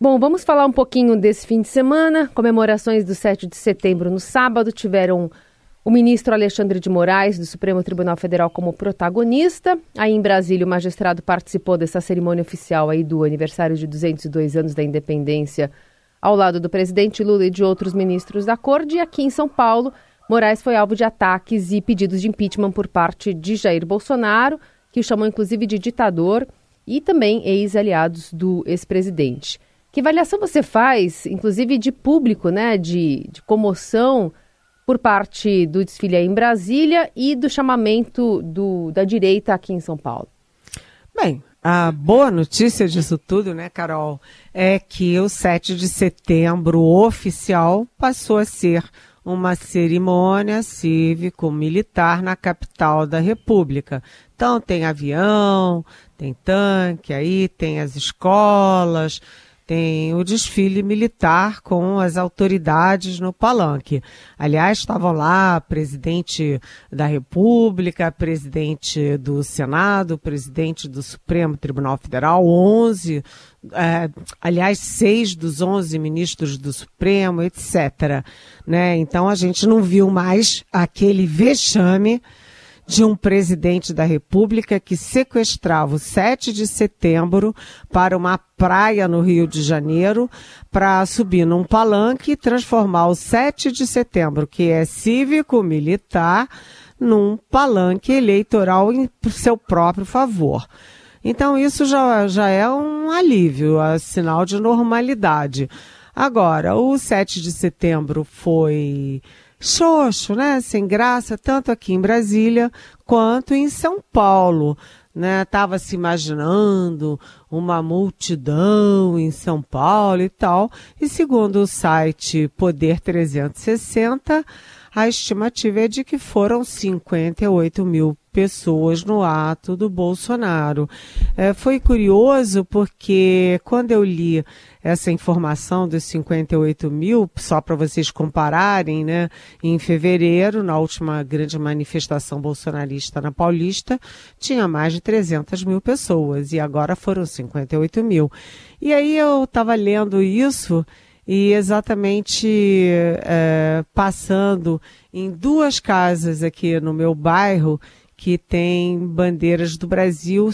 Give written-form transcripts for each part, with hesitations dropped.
Bom, vamos falar um pouquinho desse fim de semana. Comemorações do 7 de setembro no sábado tiveram o ministro Alexandre de Moraes, do Supremo Tribunal Federal, como protagonista. Aí em Brasília, o magistrado participou dessa cerimônia oficial aí do aniversário de 202 anos da independência, ao lado do presidente Lula e de outros ministros da corte. E aqui em São Paulo, Moraes foi alvo de ataques e pedidos de impeachment por parte de Jair Bolsonaro, que o chamou inclusive de ditador, e também ex-aliados do ex-presidente. Que avaliação você faz, inclusive de público, né, de comoção por parte do desfile aí em Brasília e do chamamento da direita aqui em São Paulo? Bem, a boa notícia disso tudo, né, Carol, é que o 7 de setembro oficial passou a ser uma cerimônia cívico-militar na capital da República. Então tem avião, tem tanque, aí tem as escolas, tem o desfile militar com as autoridades no palanque. Aliás, estavam lá presidente da República, presidente do Senado, presidente do Supremo Tribunal Federal, 6 dos 11 ministros do Supremo, etc. Né? Então a gente não viu mais aquele vexame de um presidente da República que sequestrava o 7 de setembro para uma praia no Rio de Janeiro para subir num palanque e transformar o 7 de setembro, que é cívico-militar, num palanque eleitoral em seu próprio favor. Então isso já é um alívio, é sinal de normalidade. Agora, o 7 de setembro foi xoxo, né? Sem graça, tanto aqui em Brasília quanto em São Paulo, né? Tava se imaginando uma multidão em São Paulo e tal. E segundo o site Poder 360, a estimativa é de que foram 58 mil pessoas no ato do Bolsonaro. Foi curioso porque quando eu li essa informação dos 58 mil, só para vocês compararem, né, em fevereiro, na última grande manifestação bolsonarista na Paulista, tinha mais de 300 mil pessoas e agora foram 58 mil. E aí eu estava lendo isso e exatamente passando em duas casas aqui no meu bairro que tem bandeiras do Brasil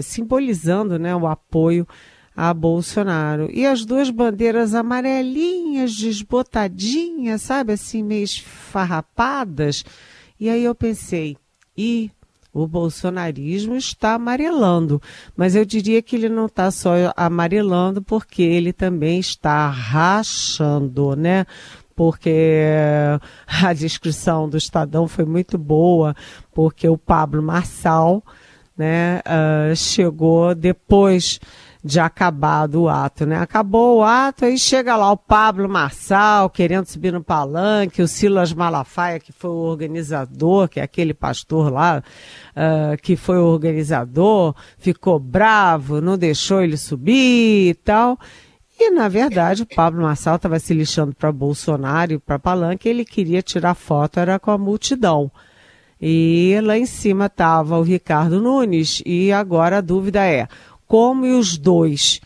simbolizando, né, o apoio a Bolsonaro. E as duas bandeiras amarelinhas, desbotadinhas, sabe, assim, meio esfarrapadas. E aí eu pensei, o bolsonarismo está amarelando, mas eu diria que ele não está só amarelando, porque ele também está rachando, né? Porque a descrição do Estadão foi muito boa, porque o Pablo Marçal, né, chegou depois de acabado o ato, né? Acabou o ato, aí chega lá o Pablo Marçal querendo subir no palanque, o Silas Malafaia, que foi o organizador, que é aquele pastor lá, que foi o organizador, ficou bravo, não deixou ele subir e tal. E, na verdade, o Pablo Marçal estava se lixando para Bolsonaro e para palanque, ele queria tirar foto, era com a multidão. E lá em cima estava o Ricardo Nunes, e agora a dúvida é, como os dois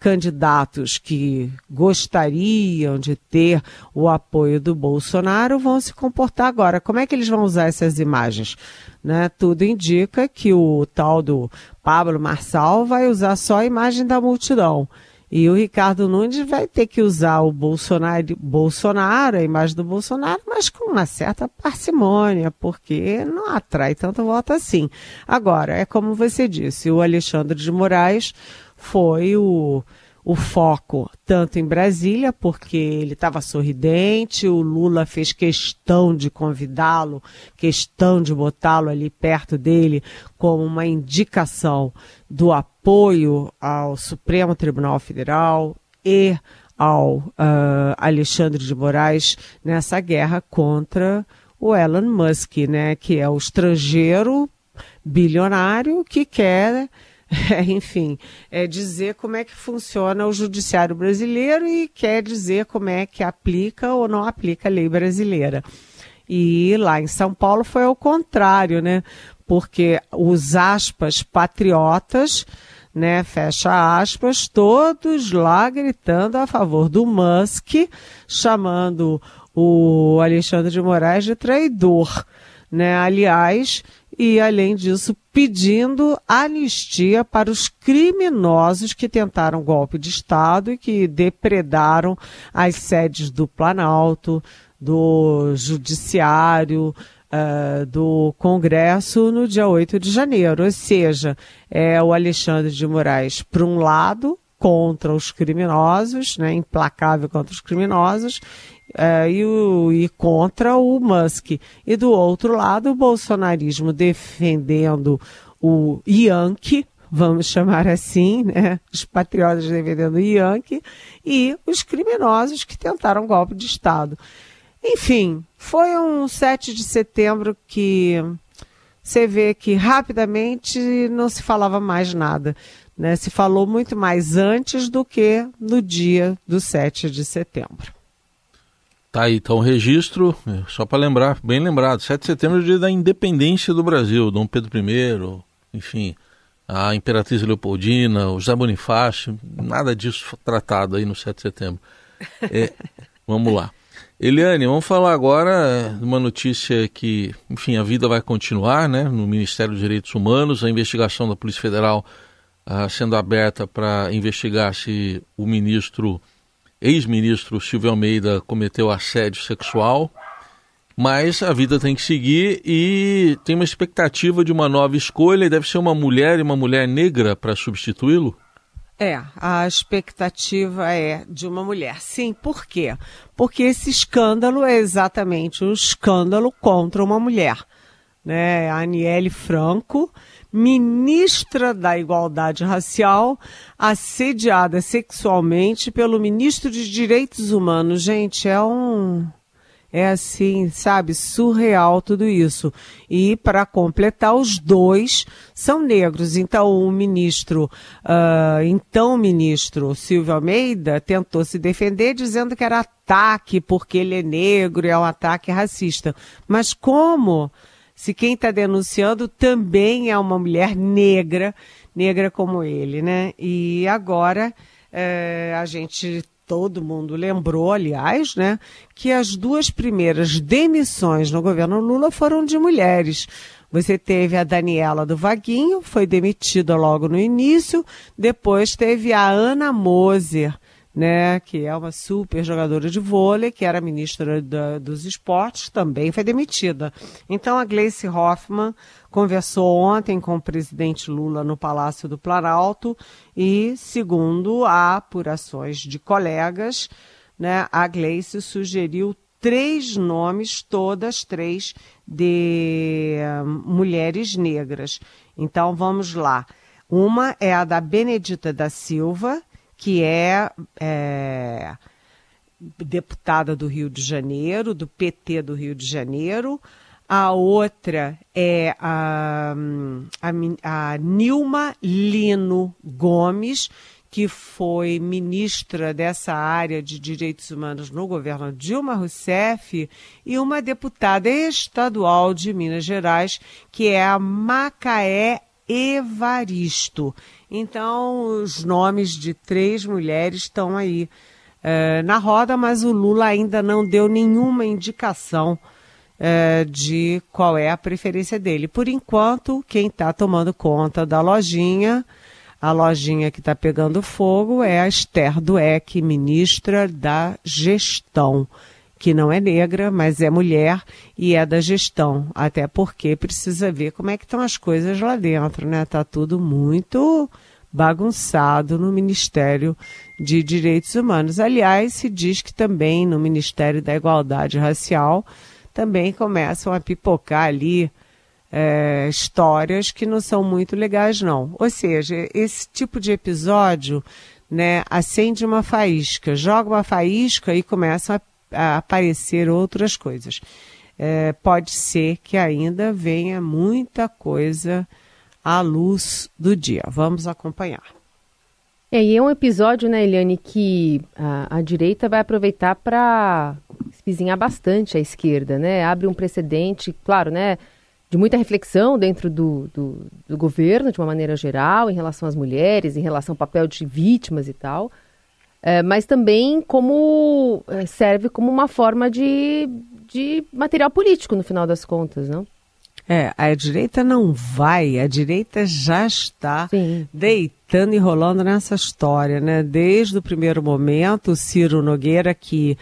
candidatos que gostariam de ter o apoio do Bolsonaro vão se comportar agora? Como é que eles vão usar essas imagens? Né? Tudo indica que o tal do Pablo Marçal vai usar só a imagem da multidão. E o Ricardo Nunes vai ter que usar o Bolsonaro, a imagem do Bolsonaro, mas com uma certa parcimônia, porque não atrai tanto voto assim. Agora, é como você disse, o Alexandre de Moraes foi o foco tanto em Brasília, porque ele estava sorridente, o Lula fez questão de convidá-lo, questão de botá-lo ali perto dele como uma indicação do apoio ao Supremo Tribunal Federal e ao Alexandre de Moraes nessa guerra contra o Elon Musk, né, que é o estrangeiro bilionário que quer dizer como é que funciona o judiciário brasileiro e quer dizer como é que aplica ou não aplica a lei brasileira. E lá em São Paulo foi ao contrário, né? Porque os aspas patriotas né, fecha aspas, todos lá gritando a favor do Musk, chamando o Alexandre de Moraes de traidor, né, aliás, e além disso pedindo anistia para os criminosos que tentaram golpe de Estado e que depredaram as sedes do Planalto, do Judiciário, do Congresso no dia 8 de janeiro. Ou seja, é o Alexandre de Moraes, por um lado, contra os criminosos, né, implacável contra os criminosos, e contra o Musk. E do outro lado, o bolsonarismo defendendo o Yankee, vamos chamar assim, né? Os patriotas defendendo o Yankee, e os criminosos que tentaram golpe de Estado. Enfim, foi um 7 de setembro que você vê que rapidamente não se falava mais nada, né? Se falou muito mais antes do que no dia do 7 de setembro. Tá aí, tá um registro, só para lembrar, bem lembrado, 7 de setembro é o dia da independência do Brasil, Dom Pedro I, enfim, a Imperatriz Leopoldina, o José Bonifácio, nada disso tratado aí no 7 de setembro. Vamos lá. Eliane, vamos falar agora de uma notícia que, enfim, a vida vai continuar, né? No Ministério dos Direitos Humanos, a investigação da Polícia Federal sendo aberta para investigar se o ex-ministro Silvio Almeida cometeu assédio sexual, mas a vida tem que seguir e tem uma expectativa de uma nova escolha, e deve ser uma mulher e uma mulher negra para substituí-lo? A expectativa é de uma mulher. Sim, por quê? Porque esse escândalo é exatamente um escândalo contra uma mulher, né? A Aniele Franco, ministra da Igualdade Racial, assediada sexualmente pelo ministro de Direitos Humanos. Gente, é assim, sabe, surreal tudo isso. E para completar, os dois são negros. Então o ministro Silvio Almeida tentou se defender dizendo que era ataque porque ele é negro, é um ataque racista. Mas como se quem está denunciando também é uma mulher negra como ele, né? E agora todo mundo lembrou, aliás, né, que as duas primeiras demissões no governo Lula foram de mulheres. Você teve a Daniela do Vaguinho, foi demitida logo no início, depois teve a Ana Moser, né, que é uma super jogadora de vôlei, que era ministra dos esportes, também foi demitida. Então a Gleice Hoffmann conversou ontem com o presidente Lula no Palácio do Planalto e, segundo apurações de colegas, né, a Gleice sugeriu 3 nomes, todas 3 de mulheres negras. Então vamos lá. Uma é a da Benedita da Silva, que é deputada do Rio de Janeiro, do PT do Rio de Janeiro. A outra é a Nilma Lino Gomes, que foi ministra dessa área de direitos humanos no governo Dilma Rousseff, e uma deputada estadual de Minas Gerais, que é a Macaé Evaristo. Então, os nomes de 3 mulheres estão aí na roda, mas o Lula ainda não deu nenhuma indicação de qual é a preferência dele. Por enquanto, quem está tomando conta da lojinha, a lojinha que está pegando fogo, é a Esther Dweck, ministra da Gestão, que não é negra, mas é mulher e é da gestão, até porque precisa ver como é que estão as coisas lá dentro, né? Está tudo muito bagunçado no Ministério de Direitos Humanos. Aliás, se diz que também no Ministério da Igualdade Racial também começam a pipocar ali histórias que não são muito legais, não. Ou seja, esse tipo de episódio, né, acende uma faísca, joga uma faísca e começam a aparecer outras coisas. Pode ser que ainda venha muita coisa à luz do dia. Vamos acompanhar. E é um episódio, né, Eliane, que a direita vai aproveitar para espizinhar bastante a esquerda, né? Abre um precedente, claro, né? muita reflexão dentro do governo, de uma maneira geral, em relação às mulheres, em relação ao papel de vítimas e tal, mas também serve como uma forma de material político, no final das contas, não? A direita não vai, a direita já está deitando e rolando nessa história, né? Desde o primeiro momento, o Ciro Nogueira, que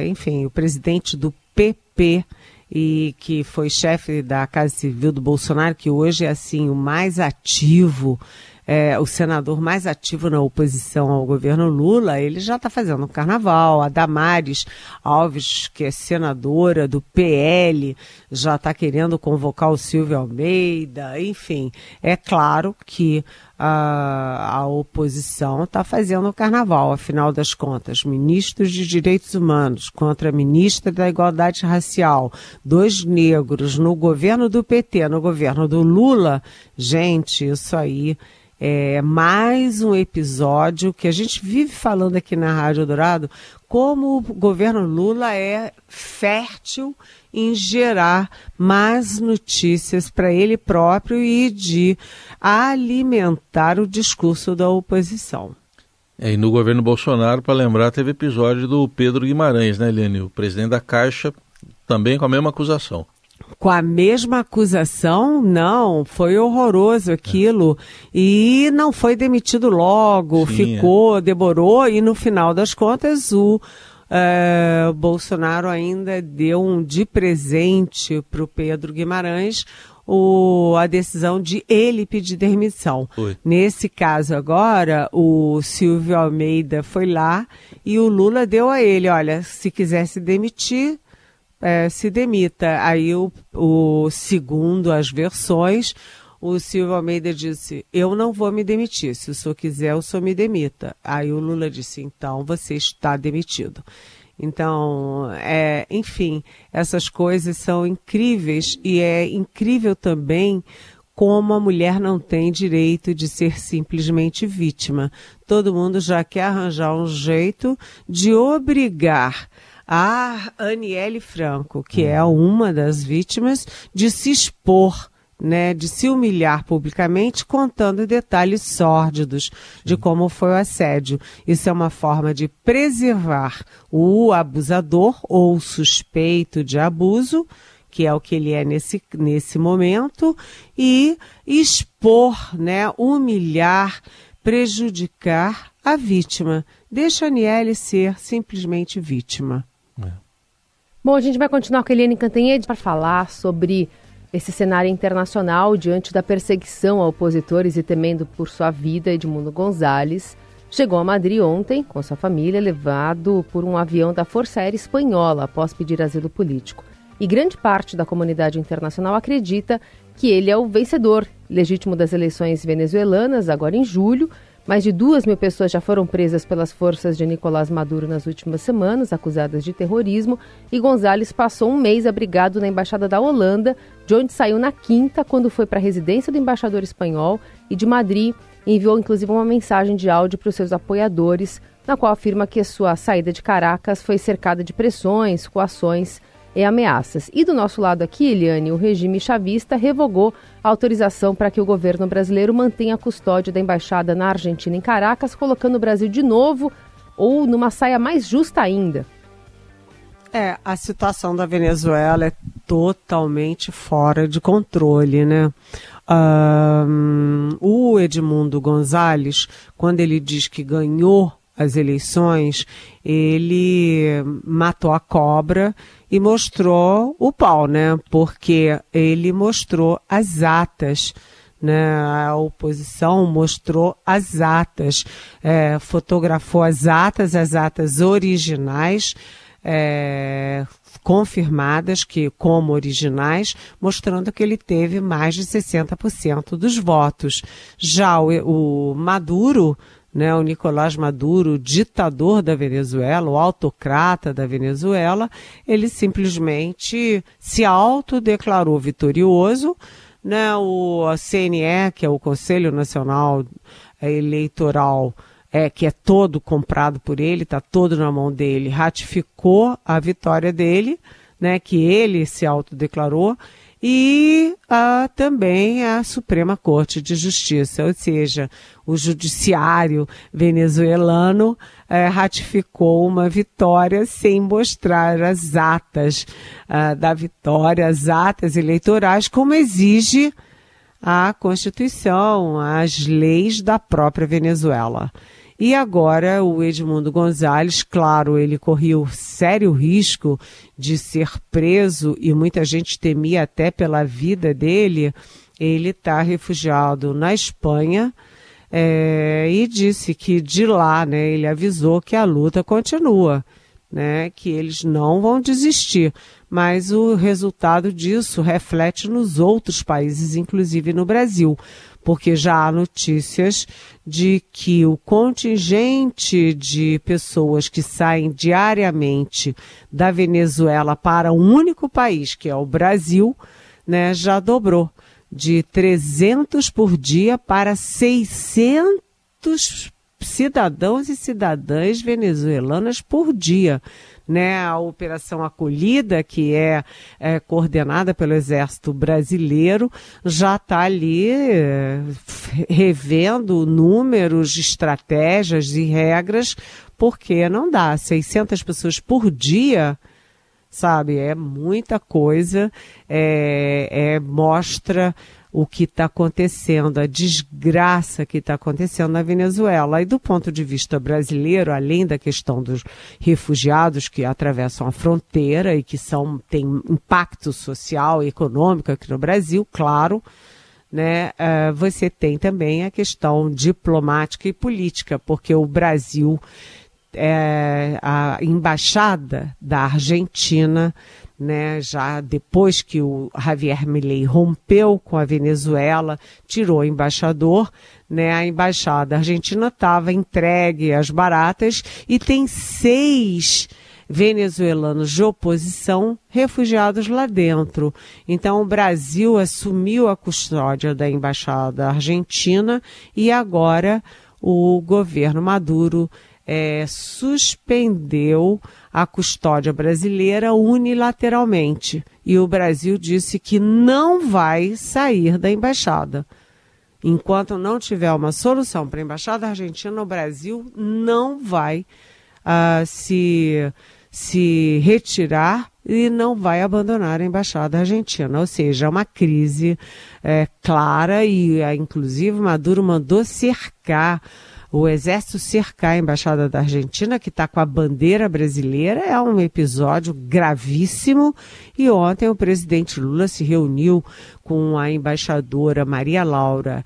enfim, o presidente do PP e que foi chefe da Casa Civil do Bolsonaro, que hoje é assim o mais ativo, o senador mais ativo na oposição ao governo Lula, ele já está fazendo um carnaval. A Damares Alves, que é senadora do PL, já está querendo convocar o Silvio Almeida. Enfim, é claro que a oposição está fazendo o carnaval, afinal das contas. Ministros de Direitos Humanos contra a ministra da Igualdade Racial, 2 negros no governo do PT, no governo do Lula. Gente, isso aí é mais um episódio que a gente vive falando aqui na Rádio Dourado, como o governo Lula é fértil em gerar más notícias para ele próprio e de alimentar o discurso da oposição. E no governo Bolsonaro, para lembrar, teve episódio do Pedro Guimarães, né, Eliane? O presidente da Caixa, também com a mesma acusação. Com a mesma acusação, não, foi horroroso aquilo, e não foi demitido logo, demorou, e no final das contas o Bolsonaro ainda deu de presente para o Pedro Guimarães a decisão de ele pedir demissão. Nesse caso agora, o Silvio Almeida foi lá e o Lula deu a ele, olha, se quiser se demitir, se demita. Aí, segundo as versões, o Silvio Almeida disse, eu não vou me demitir, se o senhor quiser, o senhor me demita. Aí o Lula disse, então você está demitido. Então, enfim, essas coisas são incríveis, e é incrível também como a mulher não tem direito de ser simplesmente vítima. Todo mundo já quer arranjar um jeito de obrigar a Aniele Franco, que é uma das vítimas, de se expor, né, de se humilhar publicamente, contando detalhes sórdidos de como foi o assédio. Isso é uma forma de preservar o abusador ou o suspeito de abuso, que é o que ele é nesse momento, e expor, né, humilhar, prejudicar a vítima. Deixa a Aniele ser simplesmente vítima. Bom, a gente vai continuar com a Eliane Cantanhede para falar sobre esse cenário internacional diante da perseguição a opositores e temendo por sua vida. Edmundo Gonzalez chegou a Madrid ontem com sua família, levado por um avião da Força Aérea Espanhola após pedir asilo político. E grande parte da comunidade internacional acredita que ele é o vencedor legítimo das eleições venezuelanas, agora em julho. Mais de 2.000 pessoas já foram presas pelas forças de Nicolás Maduro nas últimas semanas, acusadas de terrorismo, e Gonzalez passou um mês abrigado na Embaixada da Holanda, de onde saiu na quinta, quando foi para a residência do embaixador espanhol, e de Madrid enviou inclusive uma mensagem de áudio para os seus apoiadores, na qual afirma que a sua saída de Caracas foi cercada de pressões, coações e ameaças. E do nosso lado aqui, Eliane, o regime chavista revogou a autorização para que o governo brasileiro mantenha a custódia da embaixada na Argentina em Caracas, colocando o Brasil de novo ou numa saia mais justa ainda. A situação da Venezuela é totalmente fora de controle, né? O Edmundo Gonzalez, quando ele diz que ganhou as eleições, ele matou a cobra e mostrou o pau, né? Porque ele mostrou as atas, né? A oposição mostrou as atas, fotografou as atas originais, confirmadas como originais, mostrando que ele teve mais de 60% dos votos. Já o Maduro, né, o Nicolás Maduro, o ditador da Venezuela, o autocrata da Venezuela, ele simplesmente se autodeclarou vitorioso, né? O CNE, que é o Conselho Nacional Eleitoral, que é todo comprado por ele, está todo na mão dele, ratificou a vitória dele, né, que ele se autodeclarou, e também a Suprema Corte de Justiça, ou seja, o judiciário venezuelano ratificou uma vitória sem mostrar as atas da vitória, as atas eleitorais, como exige a Constituição, as leis da própria Venezuela. E agora o Edmundo Gonzalez, claro, ele corria o sério risco de ser preso e muita gente temia até pela vida dele. Ele está refugiado na Espanha e disse que de lá, né, ele avisou que a luta continua, né, que eles não vão desistir. Mas o resultado disso reflete nos outros países, inclusive no Brasil, porque já há notícias de que o contingente de pessoas que saem diariamente da Venezuela para um único país, que é o Brasil, né, já dobrou de 300 por dia para 600 cidadãos e cidadãs venezuelanas por dia. Né, a Operação Acolhida, que é coordenada pelo Exército Brasileiro, já está ali revendo números, estratégias e regras, porque não dá. 600 pessoas por dia, sabe, é muita coisa, mostra o que está acontecendo, a desgraça que está acontecendo na Venezuela. E do ponto de vista brasileiro, além da questão dos refugiados que atravessam a fronteira e que têm impacto social e econômico aqui no Brasil, claro, né, você tem também a questão diplomática e política, porque o Brasil, a embaixada da Argentina, né, já depois que o Javier Milei rompeu com a Venezuela, tirou o embaixador, né, a embaixada argentina estava entregue às baratas e tem 6 venezuelanos de oposição refugiados lá dentro. Então o Brasil assumiu a custódia da embaixada argentina e agora o governo Maduro suspendeu a custódia brasileira unilateralmente. E o Brasil disse que não vai sair da embaixada. Enquanto não tiver uma solução para a embaixada argentina, o Brasil não vai se retirar e não vai abandonar a embaixada argentina. Ou seja, é uma crise clara e, inclusive, Maduro mandou cercar o exército cercar a embaixada da Argentina, que está com a bandeira brasileira. É um episódio gravíssimo. E ontem o presidente Lula se reuniu com a embaixadora Maria Laura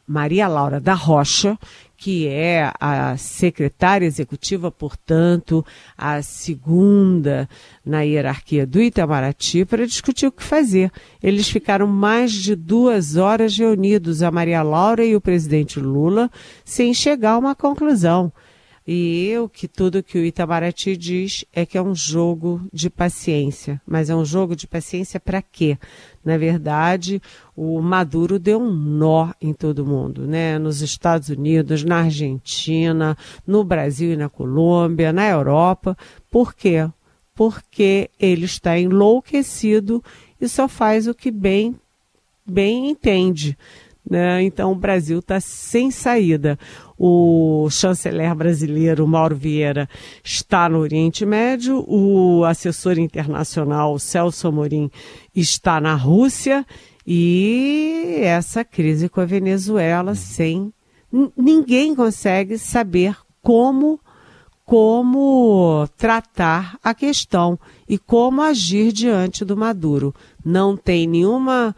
Maria Laura da Rocha, que é a secretária executiva, portanto, a segunda na hierarquia do Itamaraty, para discutir o que fazer. Eles ficaram mais de 2 horas reunidos, a Maria Laura e o presidente Lula, sem chegar a uma conclusão. E tudo que o Itamaraty diz é que é um jogo de paciência. Mas é um jogo de paciência para quê? Na verdade, o Maduro deu um nó em todo mundo, né? Nos Estados Unidos, na Argentina, no Brasil e na Colômbia, na Europa. Por quê? Porque ele está enlouquecido e só faz o que bem entende, né? Então o Brasil está sem saída. O chanceler brasileiro, Mauro Vieira, está no Oriente Médio, o assessor internacional, Celso Amorim, está na Rússia, e essa crise com a Venezuela, ninguém consegue saber como tratar a questão e como agir diante do Maduro. Não tem nenhuma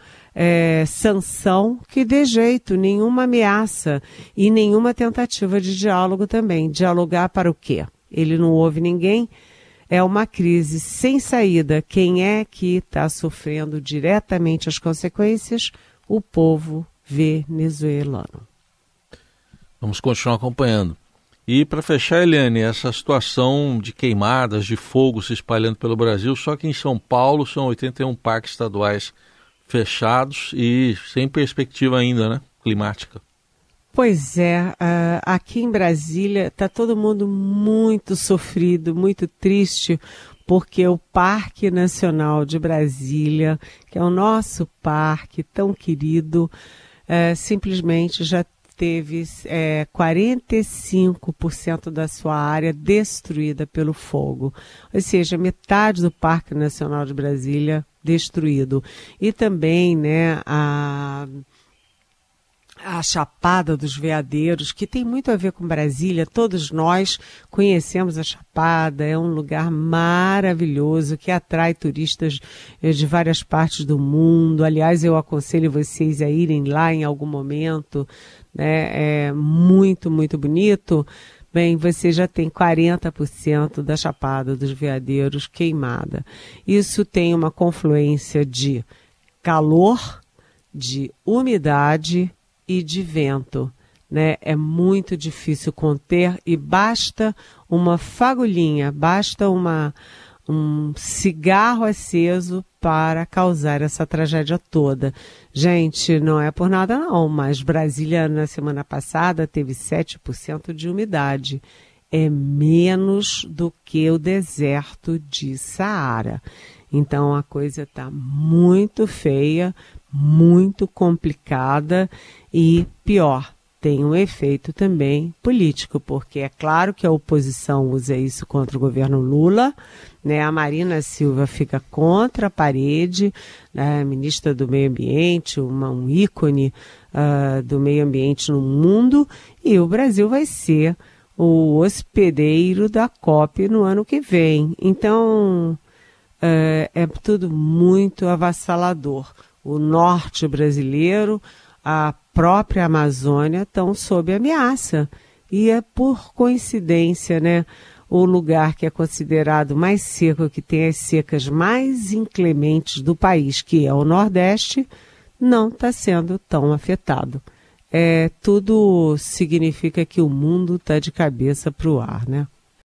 sanção que dê jeito, nenhuma ameaça e nenhuma tentativa de diálogo também. Dialogar para o quê? Ele não ouve ninguém. É uma crise sem saída. Quem é que está sofrendo diretamente as consequências? O povo venezuelano. Vamos continuar acompanhando. E para fechar, Eliane, essa situação de queimadas, de fogo se espalhando pelo Brasil, só que em São Paulo são 81 parques estaduais fechados e sem perspectiva ainda, né, climática. Pois é, aqui em Brasília está todo mundo muito sofrido, muito triste, porque o Parque Nacional de Brasília, que é o nosso parque tão querido, simplesmente já teve 45% da sua área destruída pelo fogo. Ou seja, metade do Parque Nacional de Brasília destruído. E também, né, a Chapada dos Veadeiros, que tem muito a ver com Brasília. Todos nós conhecemos a Chapada, é um lugar maravilhoso que atrai turistas de várias partes do mundo. Aliás, eu aconselho vocês a irem lá em algum momento, né? É muito, muito bonito. Bem, você já tem 40% da Chapada dos Veadeiros queimada. Isso tem uma confluência de calor, de umidade e de vento, né? É muito difícil conter e basta uma fagulhinha, basta um cigarro aceso para causar essa tragédia toda. Gente, não é por nada não, mas Brasília na semana passada teve 7% de umidade. É menos do que o deserto de Saara. Então a coisa está muito feia, muito complicada e pior, tem um efeito também político, porque é claro que a oposição usa isso contra o governo Lula, né? A Marina Silva fica contra a parede, né? Ministra do Meio Ambiente, um ícone do meio ambiente no mundo, e o Brasil vai ser o hospedeiro da COP no ano que vem. Então, é tudo muito avassalador. O norte brasileiro, a própria Amazônia estão sob ameaça. E é por coincidência, né? O lugar que é considerado mais seco, que tem as secas mais inclementes do país, que é o Nordeste, não está sendo tão afetado. Tudo significa que o mundo está de cabeça para o ar, né?